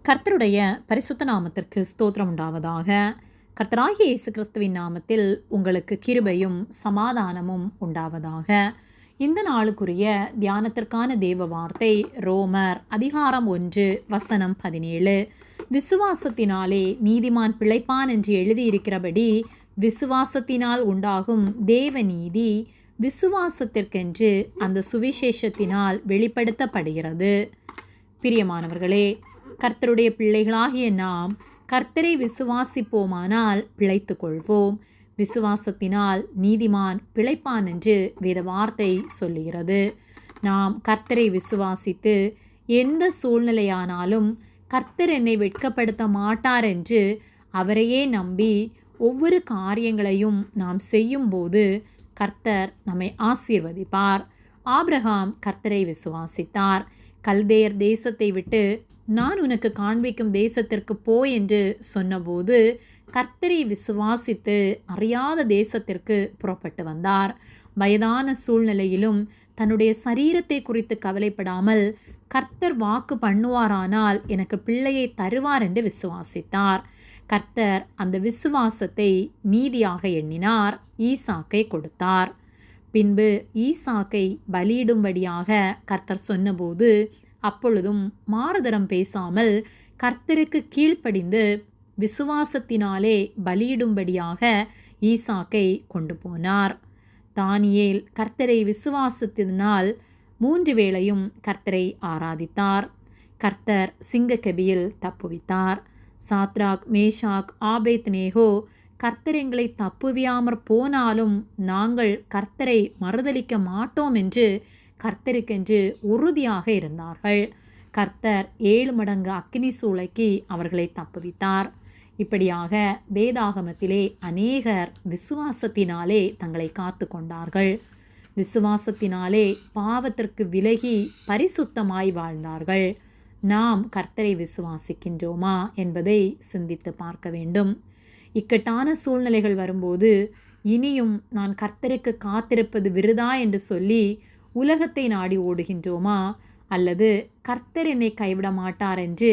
கர்த்தருடைய பரிசுத்த நாமத்திற்கு ஸ்தோத்திரம் உண்டாவதாக. கர்த்தராகிய இயேசு கிறிஸ்துவின் நாமத்தில் உங்களுக்கு கிருபையும் சமாதானமும் உண்டாவதாக. இந்த நாளுக்குரிய தியானத்திற்கான தேவ வார்த்தை ரோமர் அதிகாரம் 1 வசனம் 17. விசுவாசத்தினாலே நீதிமான் பிழைப்பான் என்று எழுதியிருக்கிறபடி விசுவாசத்தினால் உண்டாகும் தேவ நீதி விசுவாசத்திற்கென்று அந்த சுவிசேஷத்தினால் வெளிப்படுத்தப்படுகிறது. பிரியமானவர்களே, கர்த்தருடைய பிள்ளைகளாகிய நாம் கர்த்தரை விசுவாசிப்போமானால் பிழைத்து கொள்வோம். விசுவாசத்தினால் நீதிமான் பிழைப்பான் என்று வேத வார்த்தை சொல்லுகிறது. நாம் கர்த்தரை விசுவாசித்து எந்த சூழ்நிலையானாலும் கர்த்தர் என்னை வெட்கப்படுத்த மாட்டார் என்று அவரையே நம்பி ஒவ்வொரு காரியங்களையும் நாம் செய்யும்போது கர்த்தர் நம்மை ஆசீர்வதிப்பார். ஆபிரகாம் கர்த்தரை விசுவாசித்தார். கல்தேயர் தேசத்தை விட்டு நான் உனக்கு காண்பிக்கும் தேசத்திற்கு போ என்று சொன்னபோது கர்த்தரை விசுவாசித்து அறியாத தேசத்திற்கு புறப்பட்டு வந்தார். வயதான சூழ்நிலையிலும் தன்னுடைய சரீரத்தை குறித்து கவலைப்படாமல் கர்த்தர் வாக்கு பண்ணுவாரானால் எனக்கு பிள்ளையை தருவார் என்று விசுவாசித்தார். கர்த்தர் அந்த விசுவாசத்தை நீதியாக எண்ணினார். ஈசாக்கை கொடுத்தார். பின்பு ஈசாக்கை பலியிடும்படியாக கர்த்தர் சொன்னபோது அப்பொழுதும் மாறுதரம் பேசாமல் கர்த்தருக்கு கீழ்ப்படிந்து விசுவாசத்தினாலே பலியிடும்படியாக ஈசாக்கை கொண்டு போனார். தானியேல் கர்த்தரை விசுவாசத்தினால் 3 வேளையும் கர்த்தரை ஆராதித்தார். கர்த்தர் சிங்கக்கெபியில் தப்புவித்தார். சாத்ராக், மேஷாக், ஆபேத்நேகோ கர்த்தர் எங்களை தப்புவியாமற் போனாலும் நாங்கள் கர்த்தரை மறுதலிக்க மாட்டோம் என்று கர்த்தருக்கென்று உறுதியாக இருந்தார்கள். கர்த்தர் 7 மடங்கு அக்கினி சூளைக்கு அவர்களை தப்புவித்தார். இப்படியாக வேதாகமத்திலே அநேகர் விசுவாசத்தினாலே தங்களை காத்து கொண்டார்கள். விசுவாசத்தினாலே பாவத்திற்கு விலகி பரிசுத்தமாய் வாழ்ந்தார்கள். நாம் கர்த்தரை விசுவாசிக்கின்றோமா என்பதை சிந்தித்து பார்க்க வேண்டும். இக்கட்டான சூழ்நிலைகள் வரும்போது இனியும் நான் கர்த்தருக்கு காத்திருப்பது விருதா என்று சொல்லி உலகத்தை நாடி ஓடுகின்றோமா, அல்லது கர்த்தர் என்னை கைவிட மாட்டார் என்று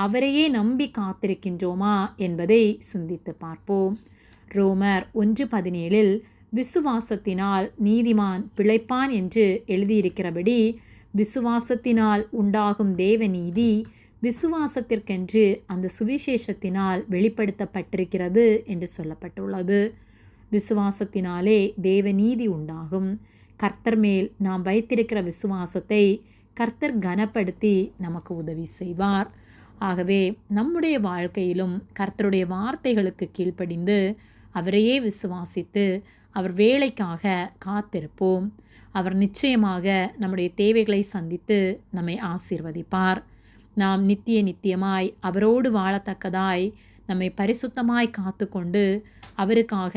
அவரையே நம்பி காத்திருக்கின்றோமா என்பதை சிந்தித்து பார்ப்போம். ரோமர் 1:17 விசுவாசத்தினால் நீதிமான் பிழைப்பான் என்று எழுதியிருக்கிறபடி விசுவாசத்தினால் உண்டாகும் தேவ நீதி விசுவாசத்திற்கென்று அந்த சுவிசேஷத்தினால் வெளிப்படுத்தப்பட்டிருக்கிறது என்று சொல்லப்பட்டுள்ளது. விசுவாசத்தினாலே தேவ நீதி உண்டாகும். கர்த்தர் மேல் நாம் வைத்திருக்கிற விசுவாசத்தை கர்த்தர் கனப்படுத்தி நமக்கு உதவி செய்வார். ஆகவே நம்முடைய வாழ்க்கையிலும் கர்த்தருடைய வார்த்தைகளுக்கு கீழ்ப்படிந்து அவரையே விசுவாசித்து அவர் வேலைக்காக காத்திருப்போம். அவர் நிச்சயமாக நம்முடைய தேவைகளை சந்தித்து நம்மை ஆசீர்வதிப்பார். நாம் நித்தியமாய் அவரோடு வாழத்தக்கதாய் நம்மை பரிசுத்தமாய் காத்து கொண்டு அவருக்காக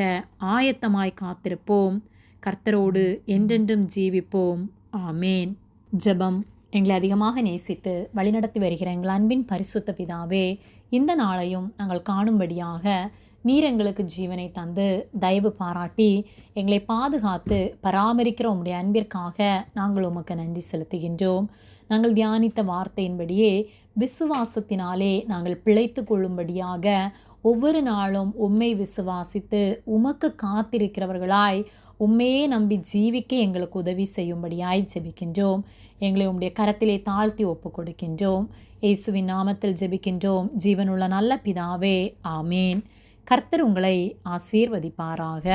ஆயத்தமாய் காத்திருப்போம். கர்த்தரோடு என்றென்றும் ஜீவிப்போம். ஆமேன். ஜெபம். எங்களை அதிகமாக நேசித்து வழிநடத்தி வருகிற எங்கள் அன்பின் பரிசுத்த பிதாவே, இந்த நாளையும் நாங்கள் காணும்படியாக நீர் எங்களுக்கு ஜீவனை தந்து தயவு பாராட்டி எங்களை பாதுகாத்து பராமரிக்கிற உம்முடைய அன்பிற்காக நாங்கள் உமக்கு நன்றி செலுத்துகின்றோம். நாங்கள் தியானித்த வார்த்தையின்படியே விசுவாசத்தினாலே நாங்கள் பிழைத்து கொள்ளும்படியாக ஒவ்வொரு நாளும் உம்மை விசுவாசித்து உமக்கு காத்திருக்கிறவர்களாய் உம்மையே நம்பி ஜீவிக்க எங்களுக்கு உதவி செய்யும்படியாய் ஜெபிக்கின்றோம். எங்களை உம்முடைய கரத்திலே தாழ்த்தி ஒப்பு கொடுக்கின்றோம். இயேசுவின் நாமத்தில் ஜெபிக்கின்றோம் ஜீவனுள்ள நல்ல பிதாவே. ஆமேன். கர்த்தர் உங்களை ஆசீர்வதிப்பாராக.